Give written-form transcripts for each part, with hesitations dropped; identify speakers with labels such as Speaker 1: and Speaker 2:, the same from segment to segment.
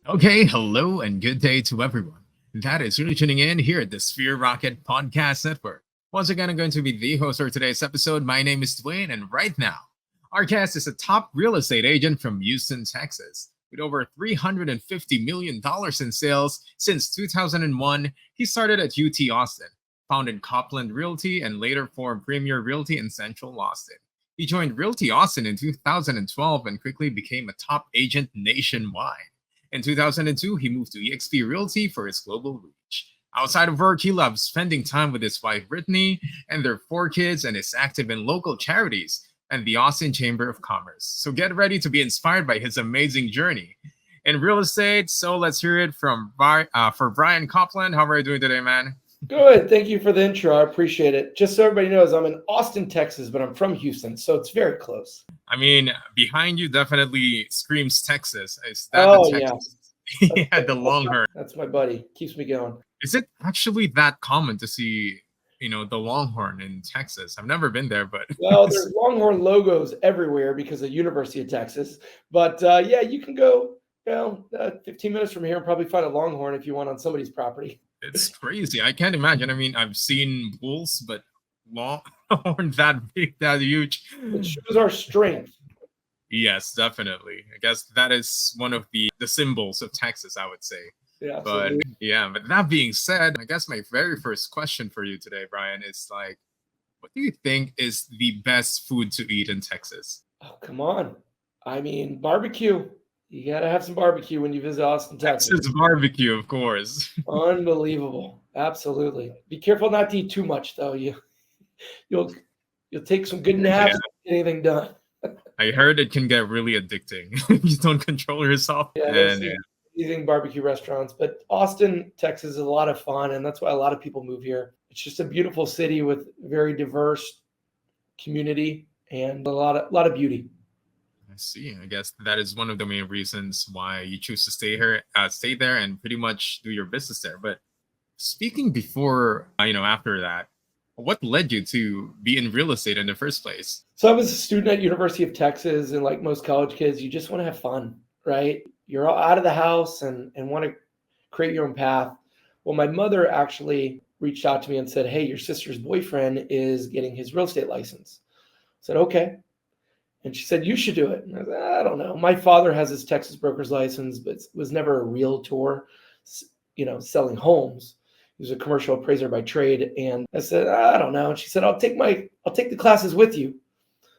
Speaker 1: Okay, hello and good day to everyone. That is really tuning in here at the Sphere Rocket Podcast Network. Once again, I'm going to be the host for today's episode. My name is Dwayne, and right now, our guest is a top real estate agent from Houston, Texas. With over $350 million in sales since 2001, he started at UT Austin, founded Copland Realty, and later formed Premier Realty in Central Austin. He joined Realty Austin in 2012 and quickly became a top agent nationwide. In 2002, he moved to eXp Realty for his global reach. Outside of work, he loves spending time with his wife Brittany and their four kids, and is active in local charities and the Austin Chamber of Commerce. So get ready to be inspired by his amazing journey in real estate. So let's hear it from for Brian Copland. How are you doing today, man?
Speaker 2: Good. Thank you for the intro. I appreciate it. Just so everybody knows, I'm in Austin, Texas, but I'm from Houston, so it's very close.
Speaker 1: I mean, behind you definitely screams Texas. Is that
Speaker 2: Oh,
Speaker 1: the
Speaker 2: yeah.
Speaker 1: Texas? Yeah, the Longhorn.
Speaker 2: That's my buddy. Keeps me going.
Speaker 1: Is it actually that common to see, the Longhorn in Texas? I've never been there, but
Speaker 2: Well, there's Longhorn logos everywhere because of University of Texas. But yeah, you can go 15 minutes from here and probably find a Longhorn if you want on somebody's property.
Speaker 1: it's crazy. I can't imagine. I mean, I've seen bulls, but Longhorn that big, that huge.
Speaker 2: It shows our strength.
Speaker 1: Yes, definitely. I guess that is one of the symbols of Texas, I would say.
Speaker 2: Yeah,
Speaker 1: But
Speaker 2: absolutely.
Speaker 1: yeah, but that being said, I guess my very first question for you today, Brian, is like, what do you think is the best food to eat in Texas?
Speaker 2: Oh, come on. I mean, barbecue. You got to have some barbecue when you visit Austin, Texas.
Speaker 1: Texas barbecue, of course.
Speaker 2: Unbelievable. Absolutely. Be careful not to eat too much, though. You'll take some good naps and get anything done.
Speaker 1: I heard it can get really addicting if you don't control yourself.
Speaker 2: Yeah, there's some amazing barbecue restaurants, but Austin, Texas is a lot of fun, and that's why a lot of people move here. It's just a beautiful city with very diverse community and a lot of beauty.
Speaker 1: I see. I guess that is one of the main reasons why you choose to stay there, and pretty much do your business there. But speaking before, after that, what led you to be in real estate in the first place?
Speaker 2: So I was a student at University of Texas, and like most college kids, you just want to have fun, right? You're out of the house and want to create your own path. Well, my mother actually reached out to me and said, "Hey, your sister's boyfriend is getting his real estate license." I said, "Okay." And she said, "You should do it." And I said, "I don't know. My father has his Texas broker's license, but was never a realtor, selling homes. He was a commercial appraiser by trade." And I said, "I don't know." And she said, I'll take the classes with you."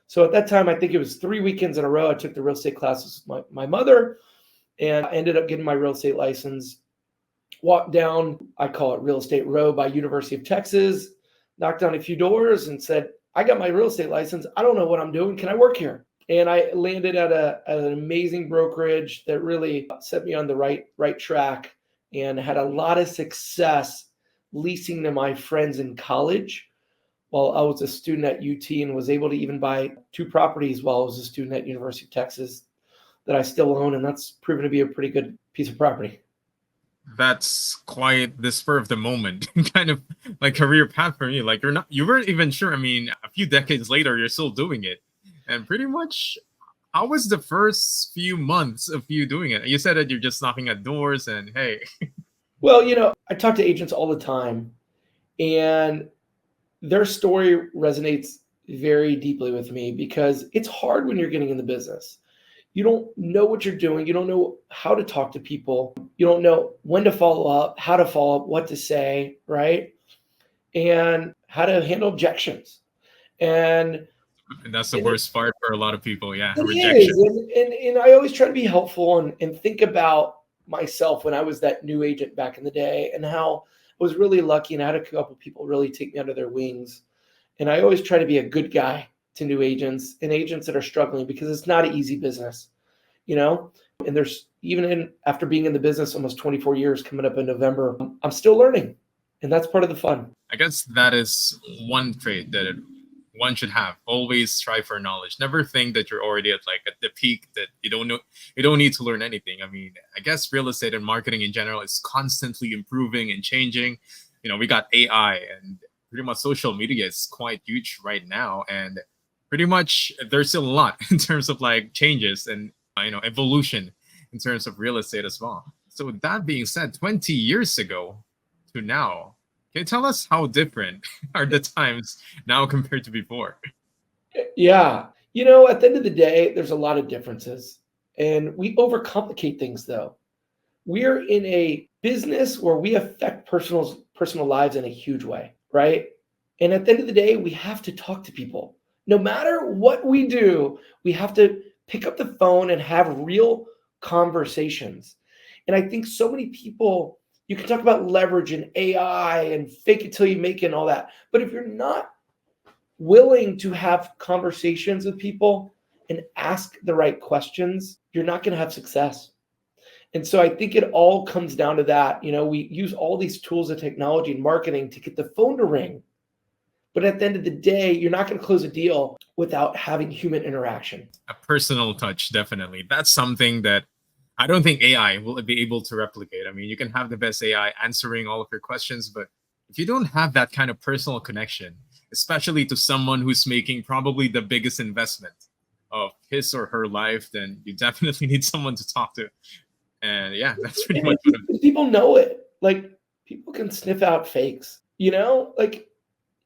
Speaker 2: So at that time, I think it was 3 weekends in a row, I took the real estate classes with my mother, and I ended up getting my real estate license. Walked down, I call it Real Estate Row by University of Texas, knocked on a few doors and said, "I got my real estate license. I don't know what I'm doing. Can I work here?" And I landed at an amazing brokerage that really set me on the right track, and had a lot of success leasing to my friends in college while I was a student at UT, and was able to even buy 2 properties while I was a student at University of Texas that I still own. And that's proven to be a pretty good piece of property.
Speaker 1: That's quite the spur of the moment kind of like career path for me. Like you weren't even sure. I mean, a few decades later, you're still doing it. And pretty much, how was the first few months of you doing it? You said that you're just knocking at doors and hey.
Speaker 2: Well, I talk to agents all the time, and their story resonates very deeply with me because it's hard when you're getting in the business. You don't know what you're doing. You don't know how to talk to people. You don't know when to follow up, how to follow up, what to say, right? And how to handle objections. And
Speaker 1: that's the worst part for a lot of people. Yeah,
Speaker 2: it
Speaker 1: rejection.
Speaker 2: is. And I always try to be helpful and think about myself when I was that new agent back in the day, and how I was really lucky and I had a couple people really take me under their wings. And I always try to be a good guy to new agents and agents that are struggling, because it's not an easy business, and there's after being in the business almost 24 years coming up in November, I'm still learning, and that's part of the fun.
Speaker 1: I guess that is one trait that one should have. Always strive for knowledge. Never think that you're already at the peak, that you don't know, you don't need to learn anything. I mean, I guess real estate and marketing in general is constantly improving and changing. We got AI, and pretty much social media is quite huge right now, and pretty much there's still a lot in terms of changes and evolution in terms of real estate as well. So that being said, 20 years ago to now, can you tell us how different are the times now compared to before?
Speaker 2: Yeah. At the end of the day, there's a lot of differences. And we overcomplicate things though. We're in a business where we affect personal lives in a huge way, right? And at the end of the day, we have to talk to people. No matter what we do, we have to pick up the phone and have real conversations. And I think so many people, you can talk about leverage and AI and fake it till you make it and all that. But if you're not willing to have conversations with people and ask the right questions, you're not going to have success. And so I think it all comes down to that. We use all these tools of technology and marketing to get the phone to ring. But at the end of the day, you're not going to close a deal without having human interaction.
Speaker 1: A personal touch, definitely. That's something that I don't think AI will be able to replicate. I mean, you can have the best AI answering all of your questions, but if you don't have that kind of personal connection, especially to someone who's making probably the biggest investment of his or her life, then you definitely need someone to talk to. And yeah, that's pretty much what
Speaker 2: People know it. Like, people can sniff out fakes, like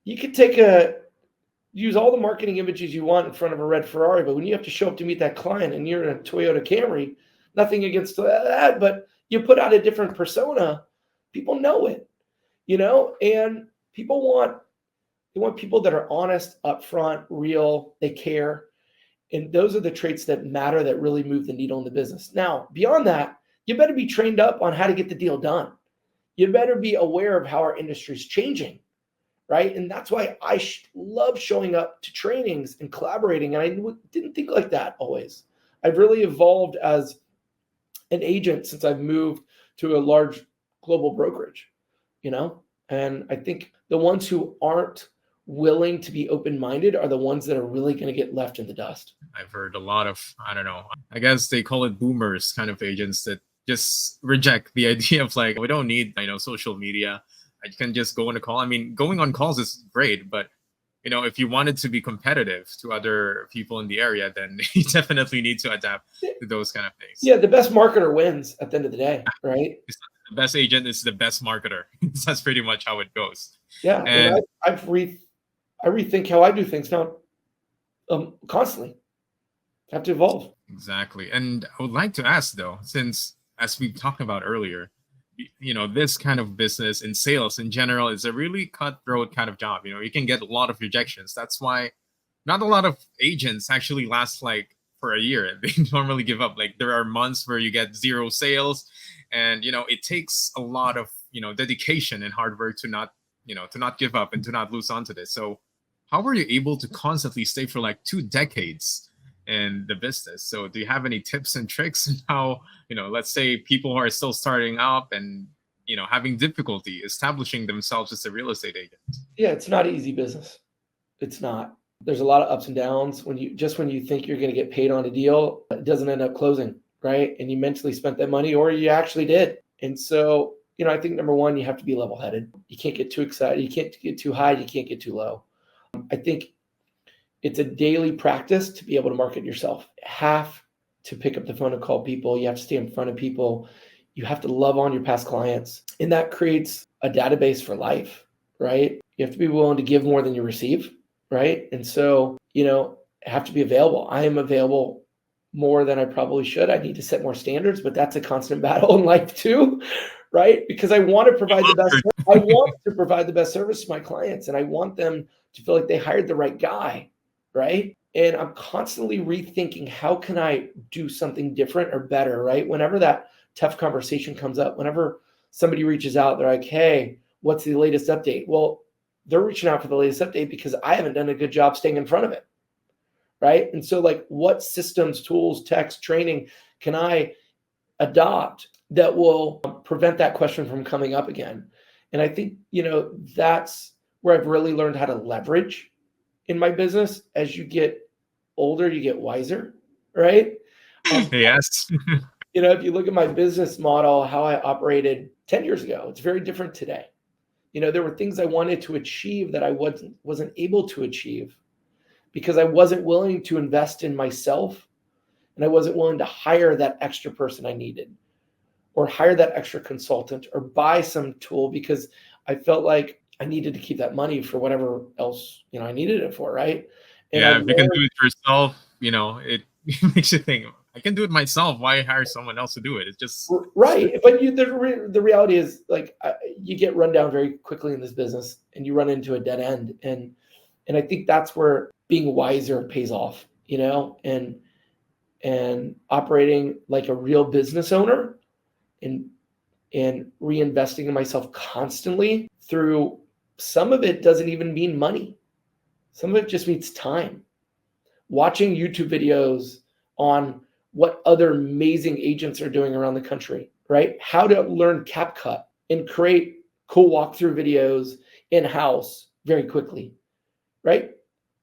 Speaker 2: you could use all the marketing images you want in front of a red Ferrari, but when you have to show up to meet that client and you're in a Toyota Camry, nothing against that, but you put out a different persona, people know it, and they want people that are honest, upfront, real, they care. And those are the traits that matter, that really move the needle in the business. Now, beyond that, you better be trained up on how to get the deal done. You better be aware of how our industry is changing, right? And that's why I love showing up to trainings and collaborating. And I didn't think like that always. I've really evolved as an agent since I've moved to a large global brokerage, and I think the ones who aren't willing to be open-minded are the ones that are really going to get left in the dust.
Speaker 1: I've heard a lot of, I don't know, I guess they call it boomers kind of agents that just reject the idea of like, we don't need, social media. I can just go on a call. I mean, going on calls is great, but if you wanted to be competitive to other people in the area, then you definitely need to adapt to those kind of things.
Speaker 2: Yeah, the best marketer wins at the end of the day, right?
Speaker 1: The best agent is the best marketer. That's pretty much how it goes.
Speaker 2: Yeah, and I rethink how I do things now, constantly. I have to evolve.
Speaker 1: Exactly. And I would like to ask though, since as we talked about earlier, this kind of business and sales in general is a really cutthroat kind of job. You can get a lot of rejections. That's why not a lot of agents actually last like for a year. They normally give up. Like, there are months where you get zero sales, and it takes a lot of dedication and hard work to not give up and to not lose onto this. So how were you able to constantly stay for like 2 decades in the business? So do you have any tips and tricks on how, let's say people who are still starting up and, having difficulty establishing themselves as a real estate agent?
Speaker 2: Yeah, it's not an easy business. It's not. There's a lot of ups and downs. When you think you're going to get paid on a deal, it doesn't end up closing, right? And you mentally spent that money, or you actually did. And so, I think number one, you have to be level-headed. You can't get too excited. You can't get too high. You can't get too low. I think it's a daily practice to be able to market yourself. You have to pick up the phone and call people. You have to stay in front of people. You have to love on your past clients. And that creates a database for life, right? You have to be willing to give more than you receive, right? And so, have to be available. I am available more than I probably should. I need to set more standards, but that's a constant battle in life too, right? Because I want to provide the best. I want to provide the best service to my clients, and I want them to feel like they hired the right guy, right? And I'm constantly rethinking, how can I do something different or better, right? Whenever that tough conversation comes up, whenever somebody reaches out, they're like, hey, what's the latest update? Well, they're reaching out for the latest update because I haven't done a good job staying in front of it, right? And so, like, what systems, tools, text, training can I adopt that will prevent that question from coming up again? And I think, that's where I've really learned how to leverage in my business. As you get older, you get wiser, right?
Speaker 1: Yes.
Speaker 2: If you look at my business model, how I operated 10 years ago, it's very different today. There were things I wanted to achieve that I wasn't able to achieve because I wasn't willing to invest in myself, and I wasn't willing to hire that extra person I needed, or hire that extra consultant or buy some tool because I felt like I needed to keep that money for whatever else, I needed it for, right? And I
Speaker 1: Yeah, if you can
Speaker 2: learned,
Speaker 1: do it yourself, it makes you think, I can do it myself. Why hire someone else to do it? It's just
Speaker 2: right. But the reality is like you get run down very quickly in this business and you run into a dead end. And I think that's where being wiser pays off, and operating like a real business owner and reinvesting in myself constantly through some of it doesn't even mean money. Some of it just means time. Watching YouTube videos on what other amazing agents are doing around the country, right? How to learn CapCut and create cool walkthrough videos in-house very quickly, right?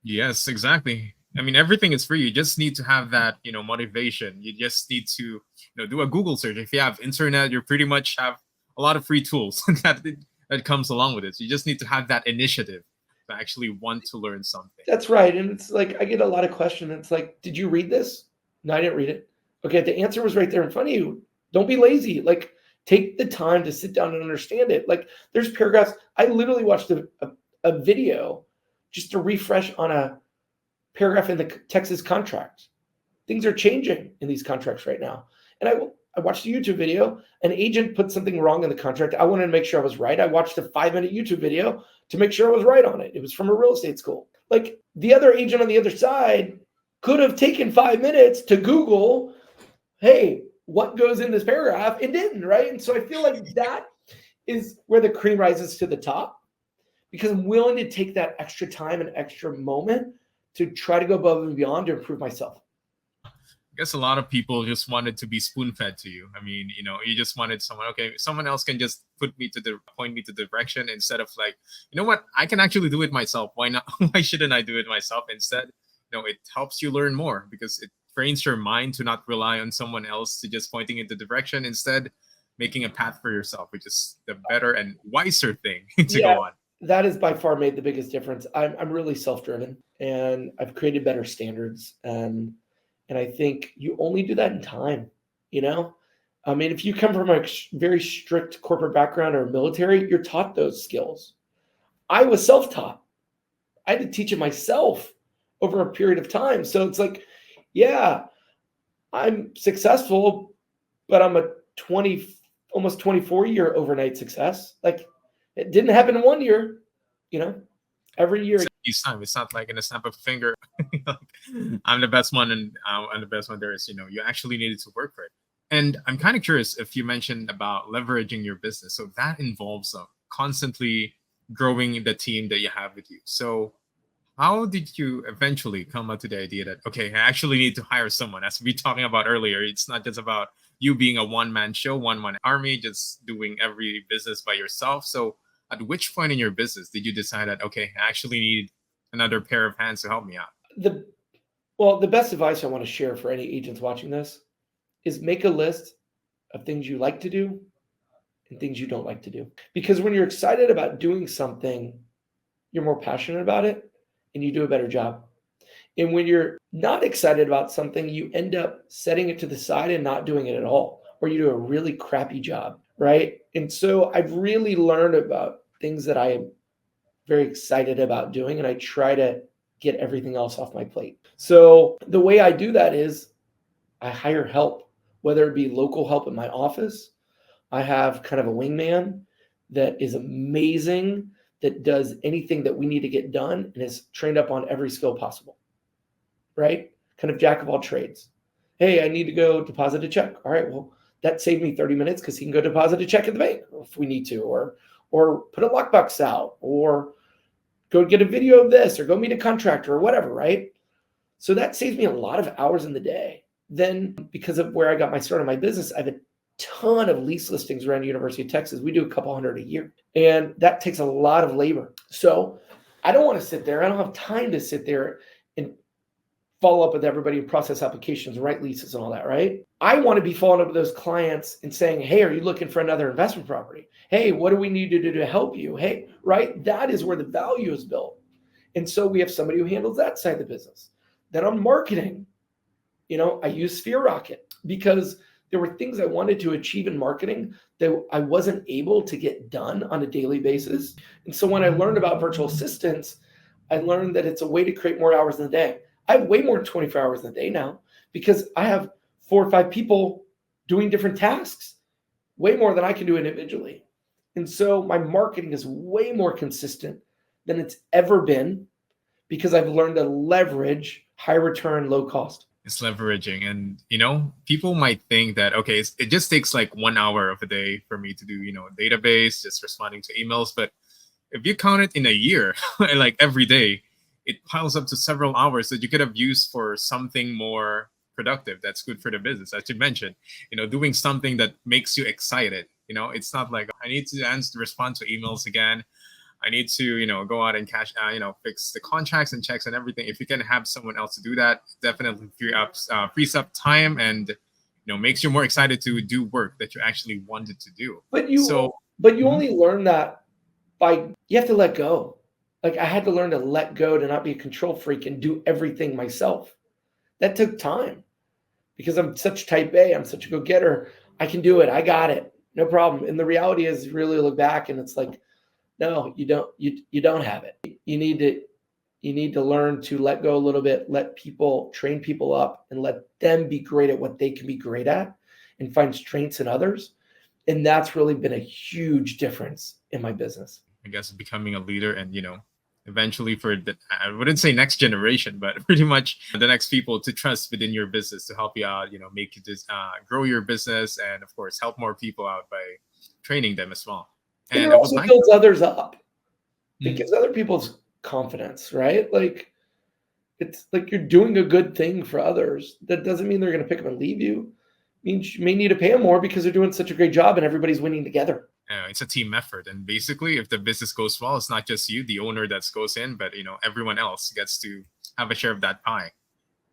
Speaker 1: yes, exactly. I mean, everything is free. You just need to have that, motivation. You just need to, do a Google search. If you have internet, you pretty much have a lot of free tools that comes along with it. So you just need to have that initiative to actually want to learn something.
Speaker 2: That's right. And it's like, I get a lot of questions. It's like, did you read this? No, I didn't read it. Okay, the answer was right there in front of you. Don't be lazy. Like, take the time to sit down and understand it. Like, there's paragraphs. I literally watched a video just to refresh on a paragraph in the Texas contract. Things are changing in these contracts right now. And I watched a YouTube video. An agent put something wrong in the contract. I wanted to make sure I was right. I watched a 5-minute YouTube video to make sure I was right on it. It was from a real estate school. Like, the other agent on the other side could have taken 5 minutes to Google, hey, what goes in this paragraph? It didn't, right? And so I feel like that is where the cream rises to the top, because I'm willing to take that extra time and extra moment to try to go above and beyond to improve myself.
Speaker 1: I guess a lot of people just wanted to be spoon-fed to you. I mean, you just wanted someone else can just point me to the direction, instead of like, you know what, I can actually do it myself. Why not? Why shouldn't I do it myself instead? It helps you learn more because it trains your mind to not rely on someone else to just pointing in the direction, instead making a path for yourself, which is the better and wiser thing to go on.
Speaker 2: That has by far made the biggest difference. I'm really self-driven and I've created better standards. And I think you only do that in time, I mean, if you come from a very strict corporate background or military, you're taught those skills. I was self-taught. I had to teach it myself over a period of time. So it's like, yeah, I'm successful, but I'm a almost 24-year overnight success. Like, it didn't happen in 1 year, every year.
Speaker 1: Each time, it's not like in a snap of a finger. I'm the best one, and I'm the best one there is. You actually needed to work for it. And I'm kind of curious if you mentioned about leveraging your business. So that involves constantly growing the team that you have with you. So how did you eventually come up to the idea that, okay, I actually need to hire someone? As we talking about earlier, it's not just about you being a one-man show, one-man army, just doing every business by yourself. So at which point in your business did you decide that, okay, I actually need another pair of hands to help me out?
Speaker 2: The best advice I want to share for any agents watching this is make a list of things you like to do and things you don't like to do. Because when you're excited about doing something, you're more passionate about it and you do a better job. And when you're not excited about something, you end up setting it to the side and not doing it at all, or you do a really crappy job, right? And so I've really learned about things that I am very excited about doing, and I try to get everything else off my plate. So the way I do that is I hire help, whether it be local help in my office. I have kind of a wingman that is amazing, that does anything that we need to get done and is trained up on every skill possible, right? Kind of jack of all trades. Hey, I need to go deposit a check. All right, well, that saved me 30 minutes because he can go deposit a check at the bank if we need to, or put a lockbox out, or go get a video of this, or go meet a contractor, or whatever, right? So that saves me a lot of hours in the day. Then, because of where I got my start in my business, I have a ton of lease listings around University of Texas. We do a couple hundred a year, and that takes a lot of labor. So I don't want to sit there. I don't have time to sit there and follow up with everybody and process applications, write leases and all that, right? I want to be following up with those clients and saying, hey, are you looking for another investment property? Hey, what do we need to do to help you? Hey, right? That is where the value is built. And so we have somebody who handles that side of the business. Then on marketing, I use Sphere Rocket because there were things I wanted to achieve in marketing that I wasn't able to get done on a daily basis. And so when I learned about virtual assistants, I learned that it's a way to create more hours in the day. I have way more than 24 hours in the day now because I have 4 or 5 people doing different tasks, way more than I can do individually. And so my marketing is way more consistent than it's ever been because I've learned to leverage high return, low cost.
Speaker 1: It's leveraging. And, people might think that, okay, it just takes like 1 hour of a day for me to do, a database, just responding to emails. But if you count it in a year, like every day, it piles up to several hours that you could have used for something more productive that's good for the business. As you mentioned, doing something that makes you excited. It's not like I need to respond to emails again. I need to, go out and fix the contracts and checks and everything. If you can have someone else to do that, definitely frees up time and, makes you more excited to do work that you actually wanted to do.
Speaker 2: But you only learn that you have to let go. Like I had to learn to let go, to not be a control freak and do everything myself. That took time because I'm such type A. I'm such a go-getter. I can do it. I got it. No problem. And the reality is you really look back and it's like, no, you don't. You don't have it. You need to learn to let go a little bit, train people up and let them be great at what they can be great at and find strengths in others. And that's really been a huge difference in my business.
Speaker 1: I guess becoming a leader and, eventually I wouldn't say next generation, but pretty much the next people to trust within your business to help you out, make you grow your business and of course, help more people out by training them as well.
Speaker 2: And it also builds others up. It gives other people's confidence, right? Like it's like you're doing a good thing for others. That doesn't mean they're going to pick up and leave you. It means you may need to pay them more because they're doing such a great job and everybody's winning together.
Speaker 1: It's a team effort. And basically, if the business goes well, it's not just you, the owner that goes in, but, everyone else gets to have a share of that pie.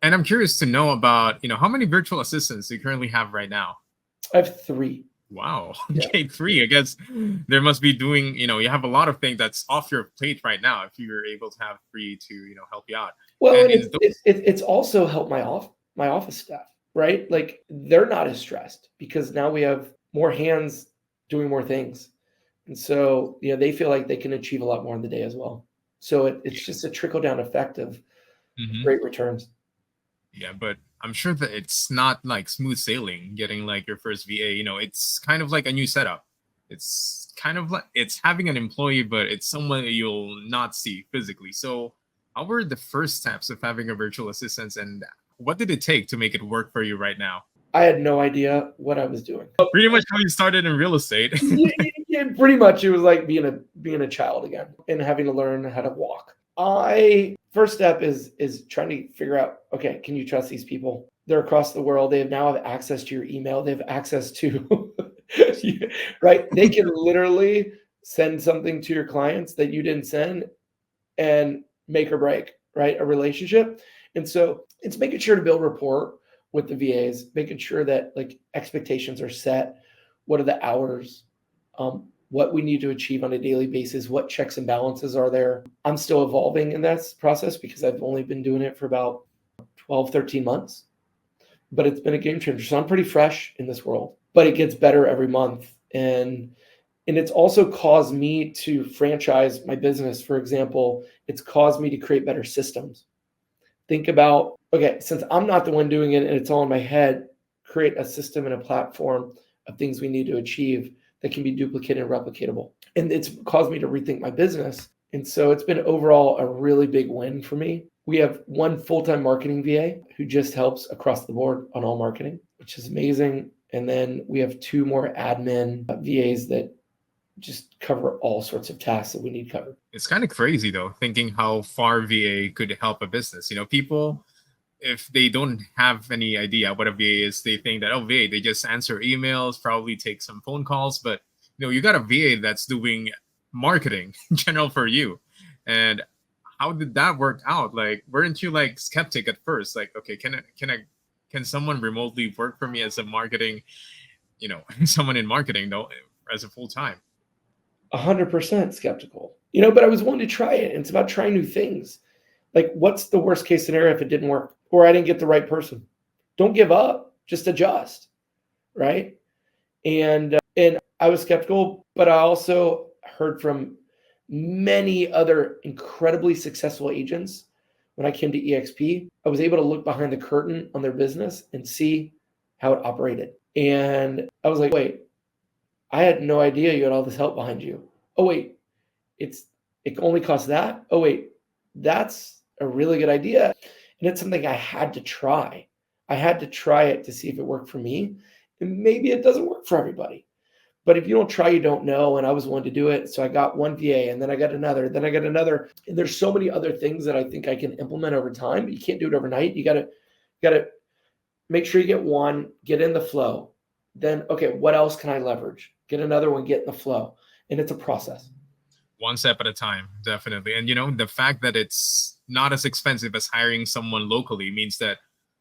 Speaker 1: And I'm curious to know about, how many virtual assistants do you currently have right now?
Speaker 2: I have 3.
Speaker 1: Wow. Okay, 3. I guess there must be doing, you have a lot of things that's off your plate right now if you're able to have 3 to, help you out.
Speaker 2: Well, and it's also helped my office staff, right? Like they're not as stressed because now we have more hands doing more things. And so, they feel like they can achieve a lot more in the day as well. So it's just a trickle down effect of great returns.
Speaker 1: Yeah, but I'm sure that it's not like smooth sailing getting like your first VA. It's kind of like a new setup. It's kind of like it's having an employee, but it's someone you'll not see physically. So how were the first steps of having a virtual assistant and what did it take to make it work for you right now?
Speaker 2: I had no idea what I was doing.
Speaker 1: Pretty much how you started in real estate.
Speaker 2: Yeah, pretty much it was like being a child again and having to learn how to walk. First step is trying to figure out, okay, can you trust these people? They're across the world. They now have access to your email. They have access to, right? They can literally send something to your clients that you didn't send and make or break, right? A relationship. And so it's making sure to build rapport with the VAs, making sure that like expectations are set. What are the hours? What we need to achieve on a daily basis, what checks and balances are there. I'm still evolving in that process because I've only been doing it for about 12, 13 months, but it's been a game changer. So I'm pretty fresh in this world, but it gets better every month. And it's also caused me to franchise my business. For example, it's caused me to create better systems. Think about, okay, since I'm not the one doing it and it's all in my head, create a system and a platform of things we need to achieve that can be duplicated and replicatable. And it's caused me to rethink my business. And so it's been overall a really big win for me. We have one full-time marketing VA who just helps across the board on all marketing, which is amazing. And then we have 2 more admin VAs that just cover all sorts of tasks that we need covered.
Speaker 1: It's kind of crazy though, thinking how far VA could help a business. People, if they don't have any idea what a VA is, they think that, VA, they just answer emails, probably take some phone calls. But, you got a VA that's doing marketing in general for you. And how did that work out? Like, weren't you like skeptic at first? Like, okay, can someone remotely work for me as a marketing, someone in marketing though, as a full time?
Speaker 2: 100% skeptical, but I was willing to try it. And it's about trying new things. Like, what's the worst case scenario if it didn't work or I didn't get the right person? Don't give up, just adjust, right? And I was skeptical, but I also heard from many other incredibly successful agents. When I came to EXP, I was able to look behind the curtain on their business and see how it operated. And I was like, wait, I had no idea you had all this help behind you. Oh wait, it only costs that? Oh wait, that's a really good idea. And it's something I had to try. I had to try it to see if it worked for me. And maybe it doesn't work for everybody. But if you don't try, you don't know. And I was willing to do it. So I got one VA and then I got another, then I got another. And there's so many other things that I think I can implement over time. But you can't do it overnight. You gotta make sure you get one, get in the flow. Then, okay, what else can I leverage? Get another one, get in the flow. And it's a process.
Speaker 1: One step at a time, definitely. And the fact that it's not as expensive as hiring someone locally means that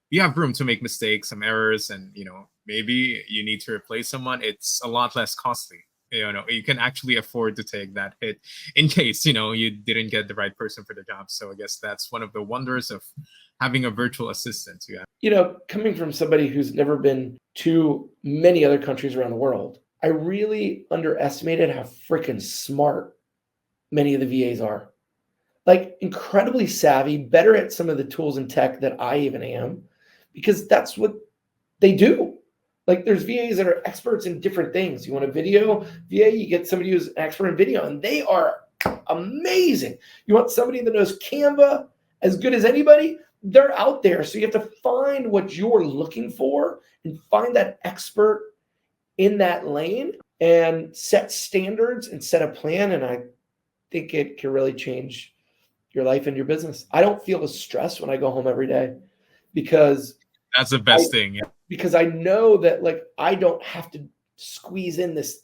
Speaker 1: you have room to make mistakes, some errors, and maybe you need to replace someone. It's a lot less costly. You can actually afford to take that hit in case you didn't get the right person for the job. So I guess that's one of the wonders of having a virtual assistant.
Speaker 2: Coming from somebody who's never been to many other countries around the world, I really underestimated how freaking smart many of the VAs are. Like incredibly savvy, better at some of the tools and tech that I even am, because that's what they do. Like there's VAs that are experts in different things. You want a video VA, you get somebody who's an expert in video, and they are amazing. You want somebody that knows Canva as good as anybody, they're out there. So you have to find what you're looking for and find that expert in that lane and set standards and set a plan. And I think it can really change your life and your business. I don't feel as stressed when I go home every day because
Speaker 1: that's the best thing. Yeah.
Speaker 2: Because I know that I don't have to squeeze in this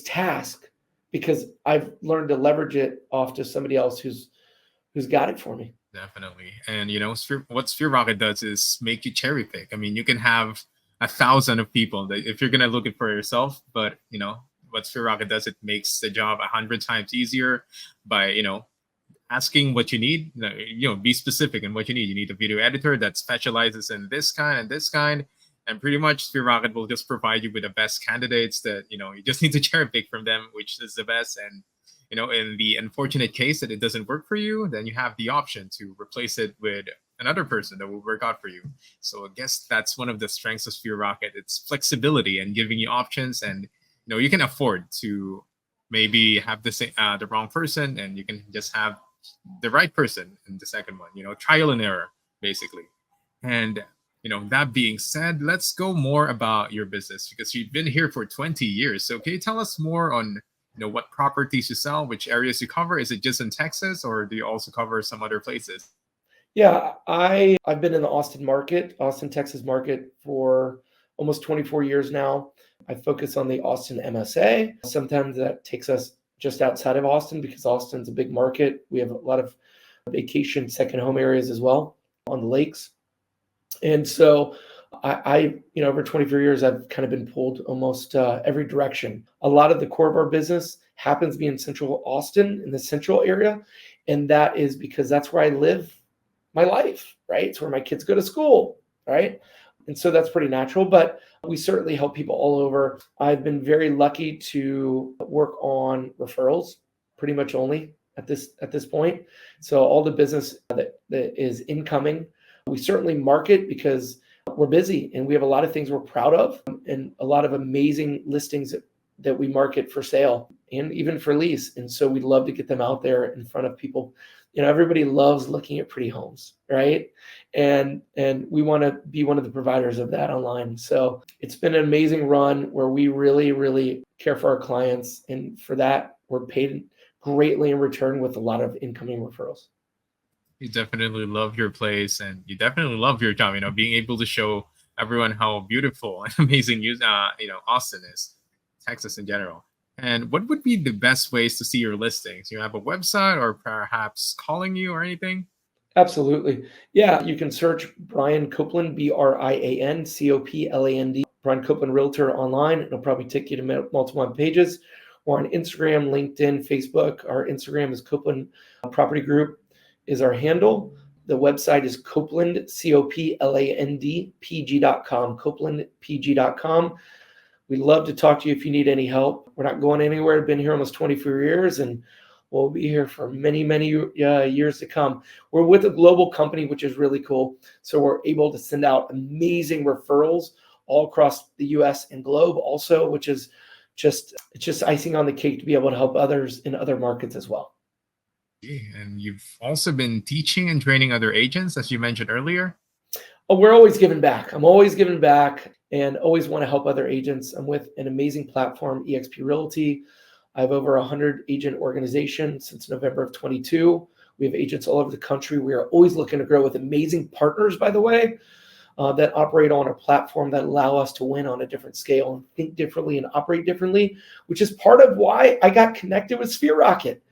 Speaker 2: task because I've learned to leverage it off to somebody else who's got it for me.
Speaker 1: Definitely. And what SphereRocket does is make you cherry pick. I mean, you can have 1,000 of people that if you're gonna look it for yourself, but what SphereRocket does, it makes the job 100 times easier by asking what you need. Be specific in what you need. You need a video editor that specializes in this kind and this kind, and pretty much SphereRocket will just provide you with the best candidates that you just need to cherry pick from them, which is the best. And in the unfortunate case that it doesn't work for you, then you have the option to replace it with another person that will work out for you. So I guess that's one of the strengths of SphereRocket. It's flexibility and giving you options, and you can afford to maybe have the wrong person, and you can just have the right person in the second one. Trial and error, basically. And that being said, let's go more about your business, because you've been here for 20 years. So can you tell us more on what properties you sell, which areas you cover? Is it just in Texas, or do you also cover some other places?
Speaker 2: Yeah, I've been in the Austin, Texas market for almost 24 years now. I focus on the Austin MSA. Sometimes that takes us just outside of Austin because Austin's a big market. We have a lot of vacation second home areas as well on the lakes. And so I over 24 years, I've kind of been pulled almost every direction. A lot of the core of our business happens to be in central Austin, in the central area. And that is because that's where I live my life, right? It's where my kids go to school, right? And so that's pretty natural, but we certainly help people all over. I've been very lucky to work on referrals pretty much only at this point. So all the business that is incoming, we certainly market because we're busy and we have a lot of things we're proud of and a lot of amazing listings that we market for sale and even for lease. And so we'd love to get them out there in front of people. Everybody loves looking at pretty homes, right? And we want to be one of the providers of that online. So it's been an amazing run where we really, really care for our clients. And for that, we're paid greatly in return with a lot of incoming referrals.
Speaker 1: You definitely love your place, and you definitely love your job. Being able to show everyone how beautiful and amazing Austin is, Texas in general. And what would be the best ways to see your listings? You have a website, or perhaps calling you or anything?
Speaker 2: Absolutely. Yeah, you can search Brian Copeland, Brian Copland, Brian Copeland Realtor online. It'll probably take you to multiple pages, or on Instagram, LinkedIn, Facebook. Our Instagram is Copeland Property Group is our handle. The website is Copeland, COPLAND, PG.com, CopelandPG.com. We'd love to talk to you if you need any help. We're not going anywhere. I've been here almost 24 years, and we'll be here for many, many years to come. We're with a global company, which is really cool. So we're able to send out amazing referrals all across the US and globe also, which is it's just icing on the cake to be able to help others in other markets as well.
Speaker 1: And you've also been teaching and training other agents, as you mentioned earlier.
Speaker 2: Oh, we're always giving back. I'm always giving back and always want to help other agents. I'm with an amazing platform, eXp Realty. I have over 100 agent organizations since November of 22. We have agents all over the country. We are always looking to grow with amazing partners, by the way, that operate on a platform that allow us to win on a different scale and think differently and operate differently, which is part of why I got connected with Sphere Rocket.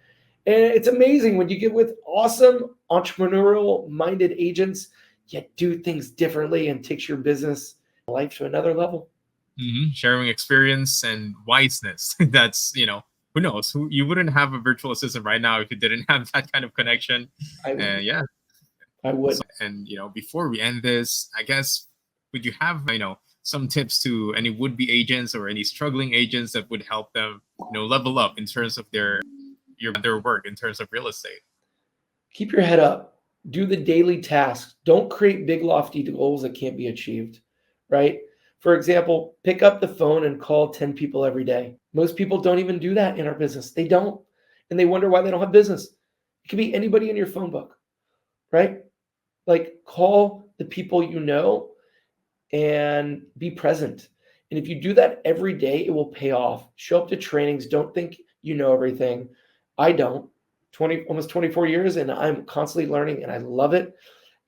Speaker 2: And it's amazing when you get with awesome entrepreneurial minded agents, yet do things differently and takes your business life to another level.
Speaker 1: Sharing experience and wiseness. That's, who knows? You wouldn't have a virtual assistant right now if you didn't have that kind of connection.
Speaker 2: I would.
Speaker 1: And, before we end this, I guess, would you have, some tips to any would-be agents or any struggling agents that would help them, level up in terms of their work, in terms of real estate?
Speaker 2: Keep your head up. Do the daily tasks. Don't create big, lofty goals that can't be achieved, right? For example, pick up the phone and call 10 people every day. Most people don't even do that in our business. They don't. And they wonder why they don't have business. It could be anybody in your phone book, right? Like, call the people you know and be present. And if you do that every day, it will pay off. Show up to trainings. Don't think you know everything. I don't. Almost 24 years, and I'm constantly learning, and I love it,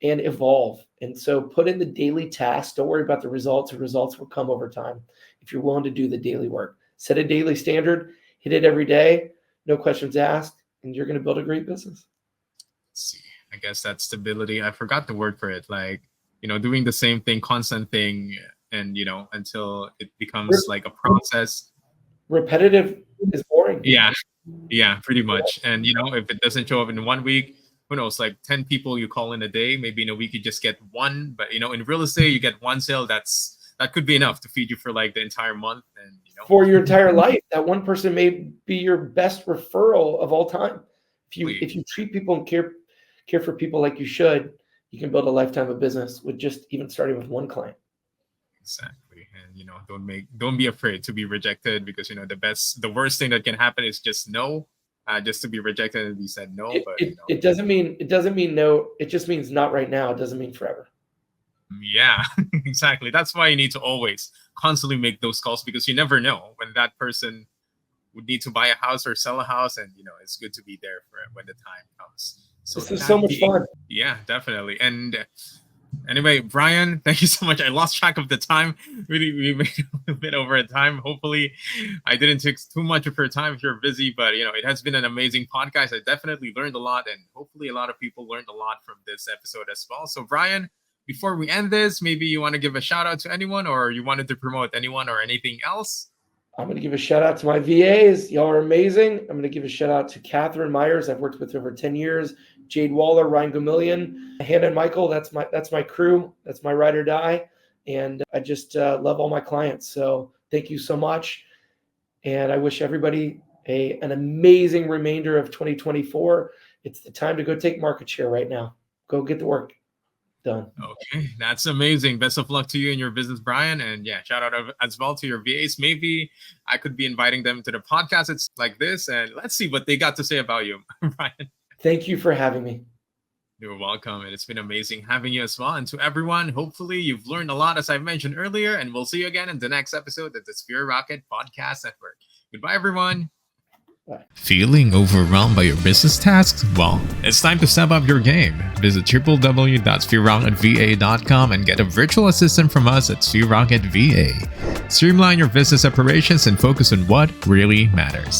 Speaker 2: and evolve. And so put in the daily tasks. Don't worry about the results. The results will come over time if you're willing to do the daily work. Set a daily standard, hit it every day, no questions asked, and you're going to build a great business.
Speaker 1: Let's see. I guess that's stability. I forgot the word for it. Like, doing the same thing, constant thing, and, until it becomes like a process.
Speaker 2: Repetitive is boring.
Speaker 1: Yeah, pretty much. And, if it doesn't show up in 1 week, who knows, like 10 people you call in a day, maybe in a week you just get one. But, in real estate, you get one sale. That could be enough to feed you for like the entire month. And,
Speaker 2: for your entire life, that one person may be your best referral of all time. If you treat people and care for people like you should, you can build a lifetime of business with just even starting with one client.
Speaker 1: Exactly. And don't be afraid to be rejected, because the worst thing that can happen is just no, just to be rejected and be said no.
Speaker 2: It doesn't mean no. It just means not right now. It doesn't mean forever.
Speaker 1: Yeah, exactly. That's why you need to always constantly make those calls, because you never know when that person would need to buy a house or sell a house, and it's good to be there for it when the time comes. So
Speaker 2: this is so much fun.
Speaker 1: Yeah, definitely. And anyway, Brian, thank you so much. I lost track of the time. Really, we made a bit over a time. Hopefully, I didn't take too much of your time if you're busy, but it has been an amazing podcast. I definitely learned a lot, and hopefully a lot of people learned a lot from this episode as well. So, Brian, before we end this, maybe you want to give a shout out to anyone, or you wanted to promote anyone or anything else?
Speaker 2: I'm going to give a shout out to my VAs. Y'all are amazing. I'm going to give a shout out to Catherine Myers. I've worked with over 10 years. Jade Waller, Ryan Gamillion, Hannah and Michael. That's my crew. That's my ride or die. And I just love all my clients. So thank you so much. And I wish everybody an amazing remainder of 2024. It's the time to go take market share right now. Go get the work done.
Speaker 1: Okay, that's amazing. Best of luck to you and your business, Brian. And yeah, shout out as well to your VAs. Maybe I could be inviting them to the podcast. It's like this, and let's see what they got to say about you, Brian.
Speaker 2: Thank you for having me.
Speaker 1: You're welcome. And it's been amazing having you as well. And to everyone, hopefully you've learned a lot, as I mentioned earlier, and we'll see you again in the next episode of the Sphere Rocket Podcast Network. Goodbye, everyone. Bye. Feeling overwhelmed by your business tasks? Well, it's time to step up your game. Visit www.sphererocketva.com and get a virtual assistant from us at Sphere Rocket VA. Streamline your business operations and focus on what really matters.